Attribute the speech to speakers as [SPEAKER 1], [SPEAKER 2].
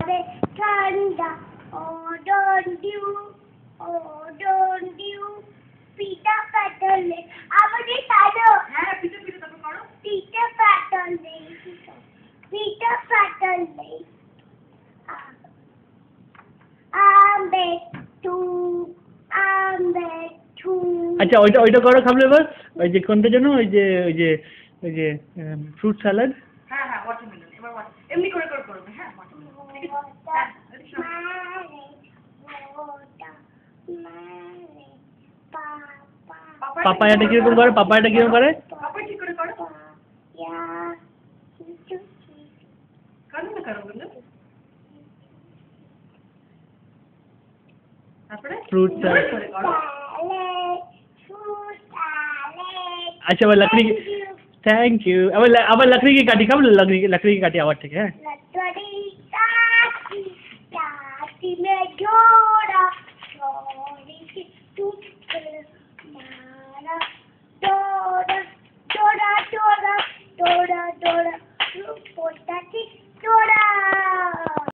[SPEAKER 1] Ave thunder, oh don't you, pita paddle, আমাদের তাড়ো,
[SPEAKER 2] হ্যাঁ পিঠে পিঠে তারপর করো।
[SPEAKER 1] pita paddle, আমবে টু,
[SPEAKER 3] আচ্ছা ওইটা করো খাবলে এবার ওই যে কোনটা জানো ওই যে ফ্রুট স্যালাড
[SPEAKER 2] হ্যাঁ হ্যাঁ ওয়াটারমেলন এবার এমনি করে করে করবে হ্যাঁ watermelon, ঠিক আছে? হ্যাঁ এদিকে শোনো।
[SPEAKER 3] পাপায়াটা কিরকম করে
[SPEAKER 2] পাপায়া ঠিক করে করো। করো না করো বলো। তারপরে
[SPEAKER 3] ফ্রুট
[SPEAKER 2] করে
[SPEAKER 3] স্যালাড
[SPEAKER 2] করো।
[SPEAKER 3] अच्छा अब लकड़ी थैंक यू अब लकड़ी की काटी कब लकड़ी की काटी आवाज ठीक है